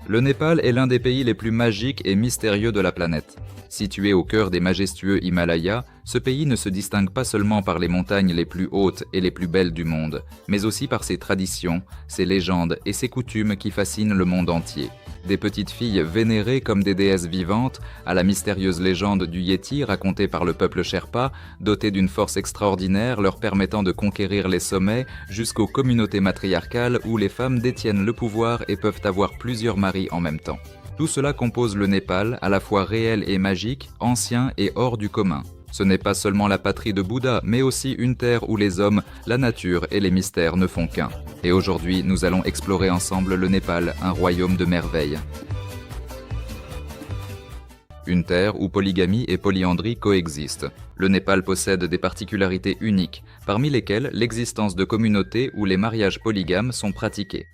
Le Népal est l'un des pays les plus magiques et mystérieux de la planète. Situé au cœur des majestueux Himalayas, ce pays ne se distingue pas seulement par les montagnes les plus hautes et les plus belles du monde, mais aussi par ses traditions, ses légendes et ses coutumes qui fascinent le monde entier. Des petites filles vénérées comme des déesses vivantes, à la mystérieuse légende du Yéti racontée par le peuple Sherpa, dotée d'une force extraordinaire leur permettant de conquérir les sommets, jusqu'aux communautés matriarcales où les femmes détiennent le pouvoir et peuvent avoir plusieurs maris en même temps. Tout cela compose le Népal, à la fois réel et magique, ancien et hors du commun. Ce n'est pas seulement la patrie de Bouddha, mais aussi une terre où les hommes, la nature et les mystères ne font qu'un. Et aujourd'hui, nous allons explorer ensemble le Népal, un royaume de merveilles. Une terre où polygamie et polyandrie coexistent. Le Népal possède des particularités uniques, parmi lesquelles l'existence de communautés où les mariages polygames sont pratiqués.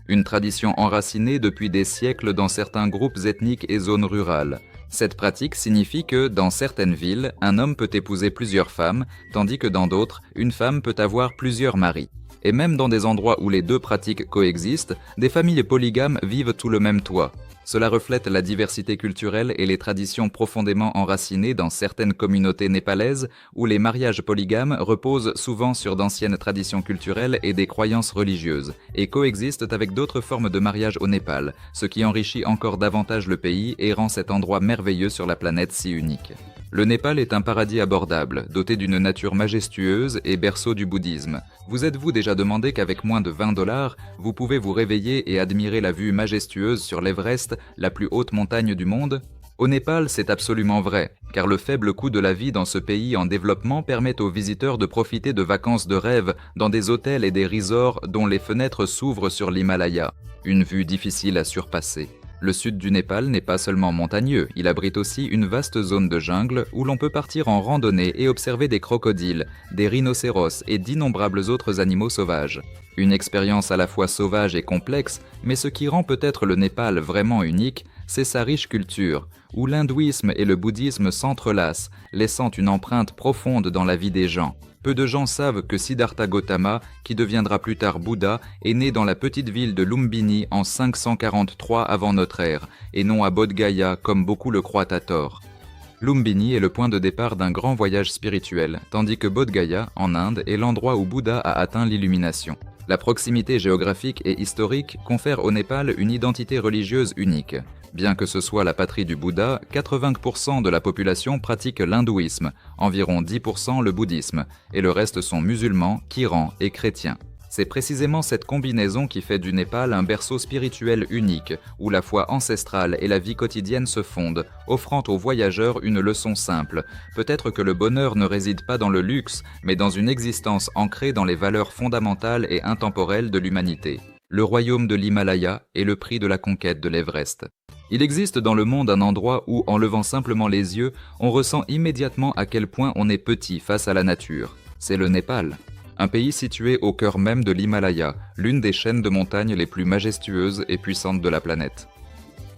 Une tradition enracinée depuis des siècles dans certains groupes ethniques et zones rurales. Cette pratique signifie que, dans certaines villes, un homme peut épouser plusieurs femmes, tandis que dans d'autres, une femme peut avoir plusieurs maris. Et même dans des endroits où les deux pratiques coexistent, des familles polygames vivent sous le même toit. Cela reflète la diversité culturelle et les traditions profondément enracinées dans certaines communautés népalaises où les mariages polygames reposent souvent sur d'anciennes traditions culturelles et des croyances religieuses, et coexistent avec d'autres formes de mariage au Népal, ce qui enrichit encore davantage le pays et rend cet endroit merveilleux sur la planète si unique. Le Népal est un paradis abordable, doté d'une nature majestueuse et berceau du bouddhisme. Vous êtes-vous déjà demandé qu'avec moins de $20, vous pouvez vous réveiller et admirer la vue majestueuse sur l'Everest, la plus haute montagne du monde ? Au Népal, c'est absolument vrai, car le faible coût de la vie dans ce pays en développement permet aux visiteurs de profiter de vacances de rêve dans des hôtels et des resorts dont les fenêtres s'ouvrent sur l'Himalaya. Une vue difficile à surpasser. Le sud du Népal n'est pas seulement montagneux, il abrite aussi une vaste zone de jungle où l'on peut partir en randonnée et observer des crocodiles, des rhinocéros et d'innombrables autres animaux sauvages. Une expérience à la fois sauvage et complexe, mais ce qui rend peut-être le Népal vraiment unique, c'est sa riche culture, où l'hindouisme et le bouddhisme s'entrelacent, laissant une empreinte profonde dans la vie des gens. Peu de gens savent que Siddhartha Gautama, qui deviendra plus tard Bouddha, est né dans la petite ville de Lumbini en 543 avant notre ère, et non à Bodh Gaya comme beaucoup le croient à tort. Lumbini est le point de départ d'un grand voyage spirituel, tandis que Bodh Gaya, en Inde, est l'endroit où Bouddha a atteint l'illumination. La proximité géographique et historique confère au Népal une identité religieuse unique. Bien que ce soit la patrie du Bouddha, 80% de la population pratique l'hindouisme, environ 10% le bouddhisme, et le reste sont musulmans, kirans et chrétiens. C'est précisément cette combinaison qui fait du Népal un berceau spirituel unique, où la foi ancestrale et la vie quotidienne se fondent, offrant aux voyageurs une leçon simple. Peut-être que le bonheur ne réside pas dans le luxe, mais dans une existence ancrée dans les valeurs fondamentales et intemporelles de l'humanité. Le royaume de l'Himalaya est le prix de la conquête de l'Everest. Il existe dans le monde un endroit où, en levant simplement les yeux, on ressent immédiatement à quel point on est petit face à la nature. C'est le Népal. Un pays situé au cœur même de l'Himalaya, l'une des chaînes de montagnes les plus majestueuses et puissantes de la planète.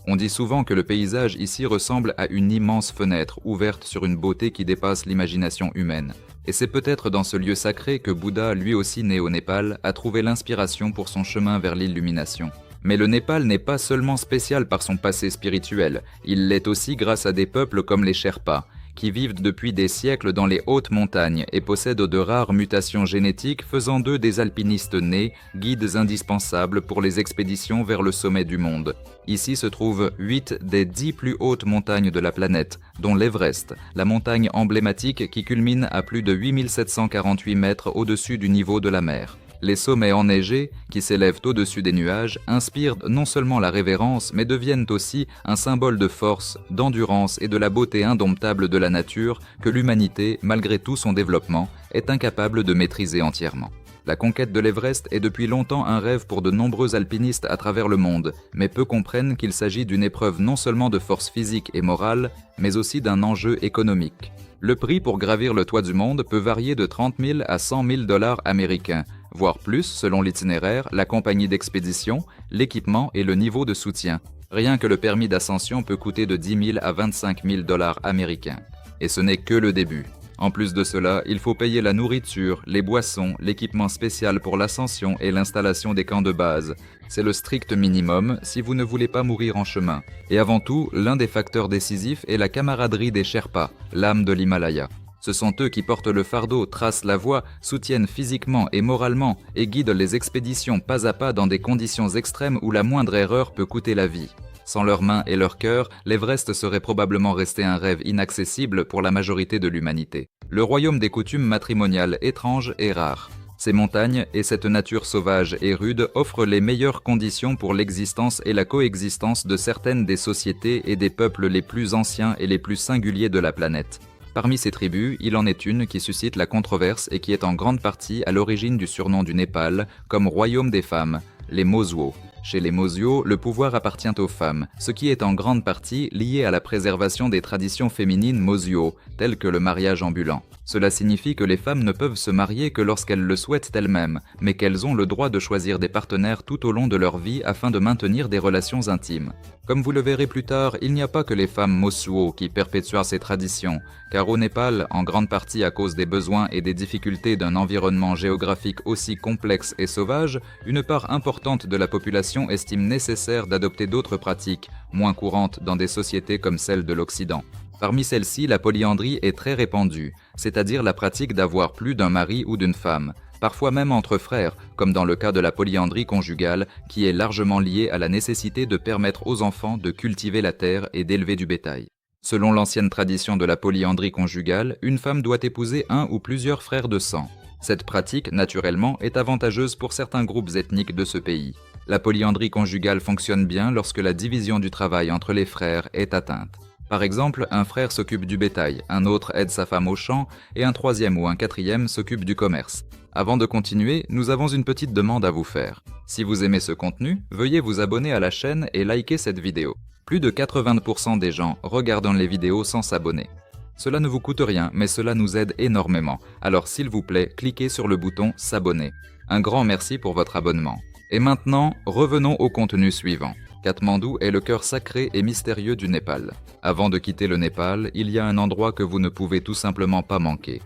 On dit souvent que le paysage ici ressemble à une immense fenêtre ouverte sur une beauté qui dépasse l'imagination humaine. Et c'est peut-être dans ce lieu sacré que Bouddha, lui aussi né au Népal, a trouvé l'inspiration pour son chemin vers l'illumination. Mais le Népal n'est pas seulement spécial par son passé spirituel, il l'est aussi grâce à des peuples comme les Sherpas, qui vivent depuis des siècles dans les hautes montagnes et possèdent de rares mutations génétiques faisant d'eux des alpinistes nés, guides indispensables pour les expéditions vers le sommet du monde. Ici se trouvent 8 des 10 plus hautes montagnes de la planète, dont l'Everest, la montagne emblématique qui culmine à plus de 8748 mètres au-dessus du niveau de la mer. Les sommets enneigés, qui s'élèvent au-dessus des nuages, inspirent non seulement la révérence, mais deviennent aussi un symbole de force, d'endurance et de la beauté indomptable de la nature que l'humanité, malgré tout son développement, est incapable de maîtriser entièrement. La conquête de l'Everest est depuis longtemps un rêve pour de nombreux alpinistes à travers le monde, mais peu comprennent qu'il s'agit d'une épreuve non seulement de force physique et morale, mais aussi d'un enjeu économique. Le prix pour gravir le toit du monde peut varier de 30 000 à 100 000 $ américains, voire plus selon l'itinéraire, la compagnie d'expédition, l'équipement et le niveau de soutien. Rien que le permis d'ascension peut coûter de 10 000 à 25 000 $ américains. Et ce n'est que le début. En plus de cela, il faut payer la nourriture, les boissons, l'équipement spécial pour l'ascension et l'installation des camps de base. C'est le strict minimum si vous ne voulez pas mourir en chemin. Et avant tout, l'un des facteurs décisifs est la camaraderie des Sherpas, l'âme de l'Himalaya. Ce sont eux qui portent le fardeau, tracent la voie, soutiennent physiquement et moralement et guident les expéditions pas à pas dans des conditions extrêmes où la moindre erreur peut coûter la vie. Sans leurs mains et leur cœur, l'Everest serait probablement resté un rêve inaccessible pour la majorité de l'humanité. Le royaume des coutumes matrimoniales étranges et rares. Ces montagnes et cette nature sauvage et rude offrent les meilleures conditions pour l'existence et la coexistence de certaines des sociétés et des peuples les plus anciens et les plus singuliers de la planète. Parmi ces tribus, il en est une qui suscite la controverse et qui est en grande partie à l'origine du surnom du Népal comme royaume des femmes, les Mosuo. Chez les Mosuo, le pouvoir appartient aux femmes, ce qui est en grande partie lié à la préservation des traditions féminines Mosuo, telles que le mariage ambulant. Cela signifie que les femmes ne peuvent se marier que lorsqu'elles le souhaitent elles-mêmes, mais qu'elles ont le droit de choisir des partenaires tout au long de leur vie afin de maintenir des relations intimes. Comme vous le verrez plus tard, il n'y a pas que les femmes Mosuo qui perpétuent ces traditions, car au Népal, en grande partie à cause des besoins et des difficultés d'un environnement géographique aussi complexe et sauvage, une part importante de la population estime nécessaire d'adopter d'autres pratiques, moins courantes dans des sociétés comme celle de l'Occident. Parmi celles-ci, la polyandrie est très répandue, c'est-à-dire la pratique d'avoir plus d'un mari ou d'une femme, parfois même entre frères, comme dans le cas de la polyandrie conjugale, qui est largement liée à la nécessité de permettre aux enfants de cultiver la terre et d'élever du bétail. Selon l'ancienne tradition de la polyandrie conjugale, une femme doit épouser un ou plusieurs frères de sang. Cette pratique, naturellement, est avantageuse pour certains groupes ethniques de ce pays. La polyandrie conjugale fonctionne bien lorsque la division du travail entre les frères est atteinte. Par exemple, un frère s'occupe du bétail, un autre aide sa femme au champ et un troisième ou un quatrième s'occupe du commerce. Avant de continuer, nous avons une petite demande à vous faire. Si vous aimez ce contenu, veuillez vous abonner à la chaîne et liker cette vidéo. Plus de 80% des gens regardent les vidéos sans s'abonner. Cela ne vous coûte rien, mais cela nous aide énormément. Alors s'il vous plaît, cliquez sur le bouton s'abonner. Un grand merci pour votre abonnement. Et maintenant, revenons au contenu suivant. Katmandou est le cœur sacré et mystérieux du Népal. Avant de quitter le Népal, il y a un endroit que vous ne pouvez tout simplement pas manquer.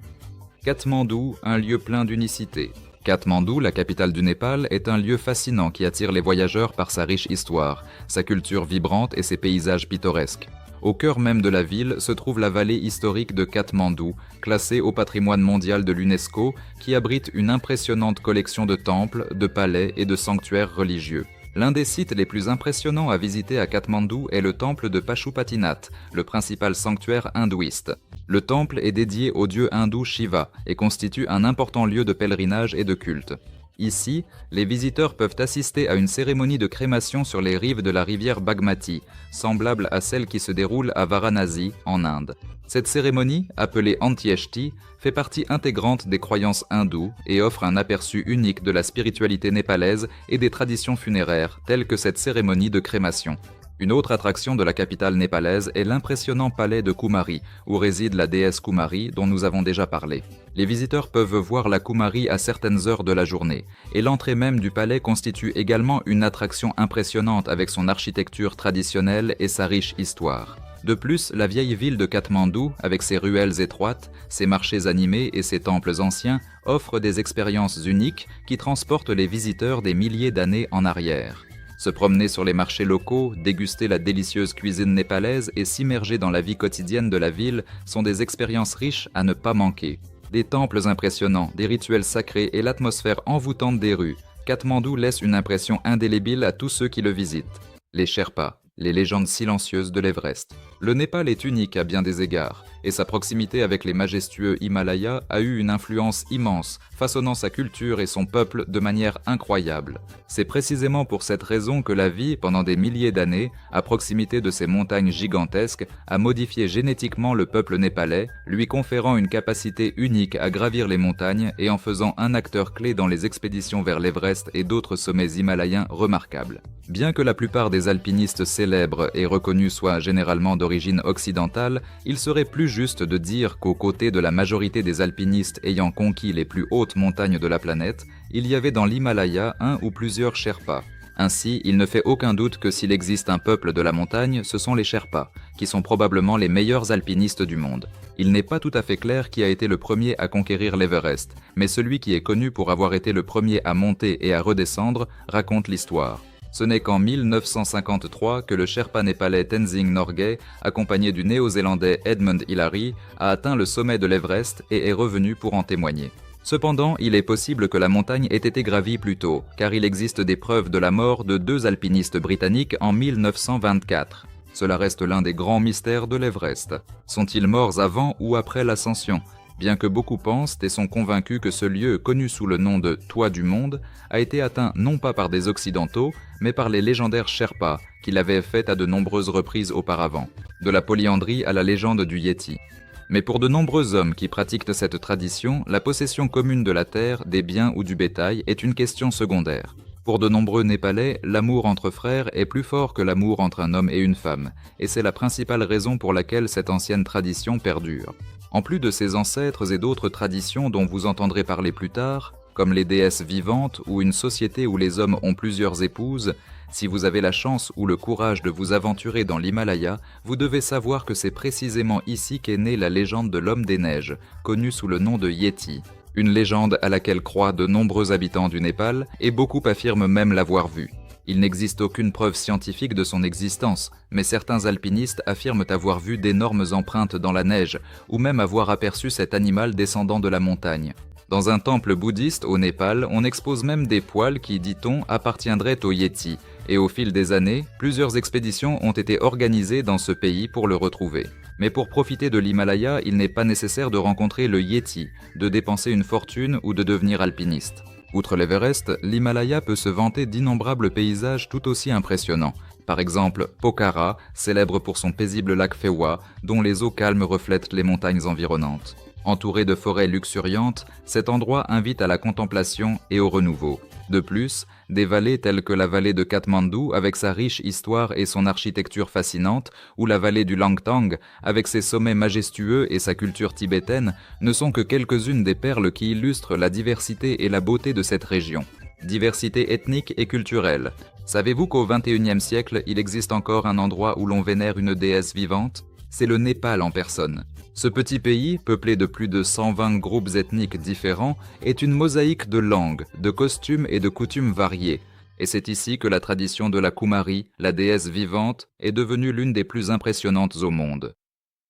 Katmandou, un lieu plein d'unicité. Katmandou, la capitale du Népal, est un lieu fascinant qui attire les voyageurs par sa riche histoire, sa culture vibrante et ses paysages pittoresques. Au cœur même de la ville se trouve la vallée historique de Katmandou, classée au patrimoine mondial de l'UNESCO, qui abrite une impressionnante collection de temples, de palais et de sanctuaires religieux. L'un des sites les plus impressionnants à visiter à Katmandou est le temple de Pashupatinath, le principal sanctuaire hindouiste. Le temple est dédié au dieu hindou Shiva et constitue un important lieu de pèlerinage et de culte. Ici, les visiteurs peuvent assister à une cérémonie de crémation sur les rives de la rivière Bagmati, semblable à celle qui se déroule à Varanasi, en Inde. Cette cérémonie, appelée Antyeshti, fait partie intégrante des croyances hindoues et offre un aperçu unique de la spiritualité népalaise et des traditions funéraires, telles que cette cérémonie de crémation. Une autre attraction de la capitale népalaise est l'impressionnant palais de Kumari, où réside la déesse Kumari dont nous avons déjà parlé. Les visiteurs peuvent voir la Kumari à certaines heures de la journée, et l'entrée même du palais constitue également une attraction impressionnante avec son architecture traditionnelle et sa riche histoire. De plus, la vieille ville de Katmandou, avec ses ruelles étroites, ses marchés animés et ses temples anciens, offre des expériences uniques qui transportent les visiteurs des milliers d'années en arrière. Se promener sur les marchés locaux, déguster la délicieuse cuisine népalaise et s'immerger dans la vie quotidienne de la ville sont des expériences riches à ne pas manquer. Des temples impressionnants, des rituels sacrés et l'atmosphère envoûtante des rues, Katmandou laisse une impression indélébile à tous ceux qui le visitent. Les Sherpas, les légendes silencieuses de l'Everest. Le Népal est unique à bien des égards, et sa proximité avec les majestueux Himalayas a eu une influence immense, façonnant sa culture et son peuple de manière incroyable. C'est précisément pour cette raison que la vie, pendant des milliers d'années, à proximité de ces montagnes gigantesques, a modifié génétiquement le peuple népalais, lui conférant une capacité unique à gravir les montagnes et en faisant un acteur clé dans les expéditions vers l'Everest et d'autres sommets himalayens remarquables. Bien que la plupart des alpinistes célèbres et reconnus soient généralement d'origine occidentale, il serait plus juste de dire qu'aux côtés de la majorité des alpinistes ayant conquis les plus hautes montagnes de la planète, il y avait dans l'Himalaya un ou plusieurs Sherpas. Ainsi, il ne fait aucun doute que s'il existe un peuple de la montagne, ce sont les Sherpas, qui sont probablement les meilleurs alpinistes du monde. Il n'est pas tout à fait clair qui a été le premier à conquérir l'Everest, mais celui qui est connu pour avoir été le premier à monter et à redescendre raconte l'histoire. Ce n'est qu'en 1953 que le Sherpa népalais Tenzing Norgay, accompagné du néo-zélandais Edmund Hillary, a atteint le sommet de l'Everest et est revenu pour en témoigner. Cependant, il est possible que la montagne ait été gravie plus tôt, car il existe des preuves de la mort de 2 alpinistes britanniques en 1924. Cela reste l'un des grands mystères de l'Everest. Sont-ils morts avant ou après l'ascension ? Bien que beaucoup pensent et sont convaincus que ce lieu, connu sous le nom de Toit du Monde, a été atteint non pas par des Occidentaux, mais par les légendaires Sherpas, qui l'avaient fait à de nombreuses reprises auparavant. De la polyandrie à la légende du Yéti. Mais pour de nombreux hommes qui pratiquent cette tradition, la possession commune de la terre, des biens ou du bétail est une question secondaire. Pour de nombreux Népalais, l'amour entre frères est plus fort que l'amour entre un homme et une femme, et c'est la principale raison pour laquelle cette ancienne tradition perdure. En plus de ses ancêtres et d'autres traditions dont vous entendrez parler plus tard, comme les déesses vivantes ou une société où les hommes ont plusieurs épouses, si vous avez la chance ou le courage de vous aventurer dans l'Himalaya, vous devez savoir que c'est précisément ici qu'est née la légende de l'homme des neiges, connue sous le nom de Yéti. Une légende à laquelle croient de nombreux habitants du Népal et beaucoup affirment même l'avoir vu. Il n'existe aucune preuve scientifique de son existence, mais certains alpinistes affirment avoir vu d'énormes empreintes dans la neige, ou même avoir aperçu cet animal descendant de la montagne. Dans un temple bouddhiste au Népal, on expose même des poils qui, dit-on, appartiendraient au Yéti, et au fil des années, plusieurs expéditions ont été organisées dans ce pays pour le retrouver. Mais pour profiter de l'Himalaya, il n'est pas nécessaire de rencontrer le Yéti, de dépenser une fortune ou de devenir alpiniste. Outre l'Everest, l'Himalaya peut se vanter d'innombrables paysages tout aussi impressionnants. Par exemple, Pokhara, célèbre pour son paisible lac Phewa, dont les eaux calmes reflètent les montagnes environnantes. Entouré de forêts luxuriantes, cet endroit invite à la contemplation et au renouveau. De plus, des vallées telles que la vallée de Katmandou avec sa riche histoire et son architecture fascinante, ou la vallée du Langtang avec ses sommets majestueux et sa culture tibétaine, ne sont que quelques-unes des perles qui illustrent la diversité et la beauté de cette région. Diversité ethnique et culturelle. Savez-vous qu'au XXIe siècle, il existe encore un endroit où l'on vénère une déesse vivante ? C'est le Népal en personne. Ce petit pays, peuplé de plus de 120 groupes ethniques différents, est une mosaïque de langues, de costumes et de coutumes variées. Et c'est ici que la tradition de la Kumari, la déesse vivante, est devenue l'une des plus impressionnantes au monde.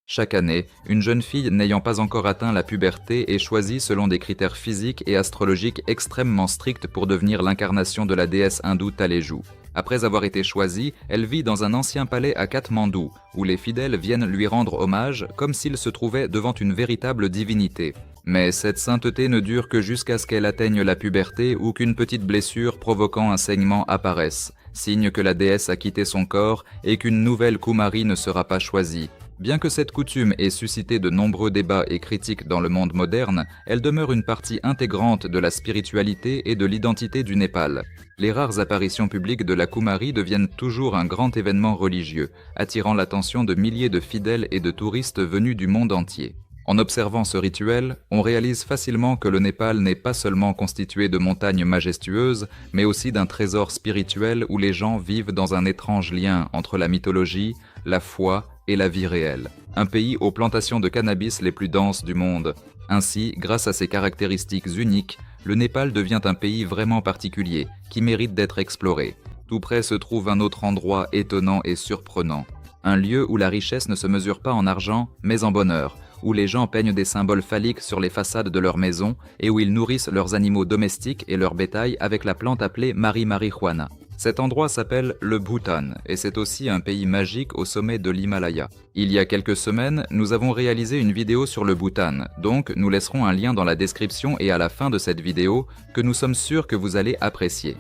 Chaque année, une jeune fille n'ayant pas encore atteint la puberté est choisie selon des critères physiques et astrologiques extrêmement stricts pour devenir l'incarnation de la déesse hindoue Taleju. Après avoir été choisie, elle vit dans un ancien palais à Katmandou, où les fidèles viennent lui rendre hommage comme s'il se trouvait devant une véritable divinité. Mais cette sainteté ne dure que jusqu'à ce qu'elle atteigne la puberté ou qu'une petite blessure provoquant un saignement apparaisse, signe que la déesse a quitté son corps et qu'une nouvelle Kumari ne sera pas choisie. Bien que cette coutume ait suscité de nombreux débats et critiques dans le monde moderne, elle demeure une partie intégrante de la spiritualité et de l'identité du Népal. Les rares apparitions publiques de la Kumari deviennent toujours un grand événement religieux, attirant l'attention de milliers de fidèles et de touristes venus du monde entier. En observant ce rituel, on réalise facilement que le Népal n'est pas seulement constitué de montagnes majestueuses, mais aussi d'un trésor spirituel où les gens vivent dans un étrange lien entre la mythologie, la foi et la vie réelle. Un pays aux plantations de cannabis les plus denses du monde. Ainsi, grâce à ses caractéristiques uniques, le Népal devient un pays vraiment particulier, qui mérite d'être exploré. Tout près se trouve un autre endroit étonnant et surprenant. Un lieu où la richesse ne se mesure pas en argent, mais en bonheur, où les gens peignent des symboles phalliques sur les façades de leurs maisons et où ils nourrissent leurs animaux domestiques et leur bétail avec la plante appelée marijuana. Cet endroit s'appelle le Bhoutan et c'est aussi un pays magique au sommet de l'Himalaya. Il y a quelques semaines, nous avons réalisé une vidéo sur le Bhoutan, donc nous laisserons un lien dans la description et à la fin de cette vidéo que nous sommes sûrs que vous allez apprécier.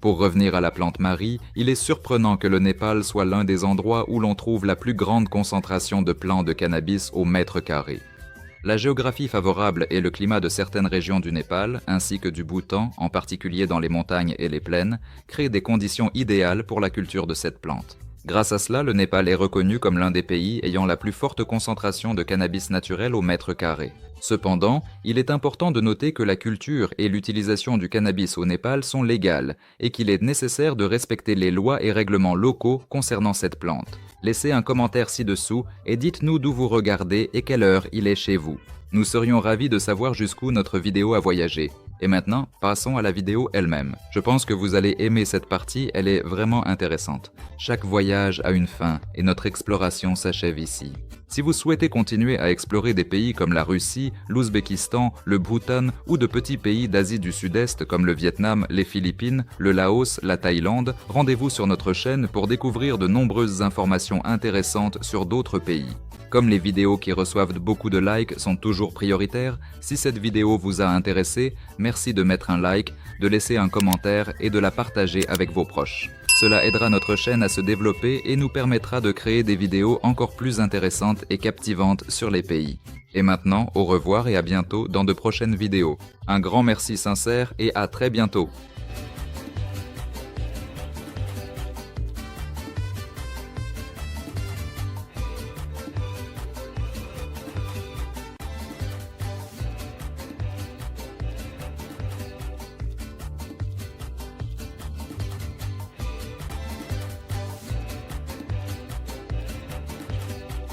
Pour revenir à la plante Mari, il est surprenant que le Népal soit l'un des endroits où l'on trouve la plus grande concentration de plants de cannabis au mètre carré. La géographie favorable et le climat de certaines régions du Népal, ainsi que du Bhoutan, en particulier dans les montagnes et les plaines, créent des conditions idéales pour la culture de cette plante. Grâce à cela, le Népal est reconnu comme l'un des pays ayant la plus forte concentration de cannabis naturel au mètre carré. Cependant, il est important de noter que la culture et l'utilisation du cannabis au Népal sont légales et qu'il est nécessaire de respecter les lois et règlements locaux concernant cette plante. Laissez un commentaire ci-dessous et dites-nous d'où vous regardez et quelle heure il est chez vous. Nous serions ravis de savoir jusqu'où notre vidéo a voyagé. Et maintenant, passons à la vidéo elle-même. Je pense que vous allez aimer cette partie, elle est vraiment intéressante. Chaque voyage a une fin et notre exploration s'achève ici. Si vous souhaitez continuer à explorer des pays comme la Russie, l'Ouzbékistan, le Bhoutan ou de petits pays d'Asie du Sud-Est comme le Vietnam, les Philippines, le Laos, la Thaïlande, rendez-vous sur notre chaîne pour découvrir de nombreuses informations intéressantes sur d'autres pays. Comme les vidéos qui reçoivent beaucoup de likes sont toujours prioritaires, si cette vidéo vous a intéressé, merci de mettre un like, de laisser un commentaire et de la partager avec vos proches. Cela aidera notre chaîne à se développer et nous permettra de créer des vidéos encore plus intéressantes et captivantes sur les pays. Et maintenant, au revoir et à bientôt dans de prochaines vidéos. Un grand merci sincère et à très bientôt.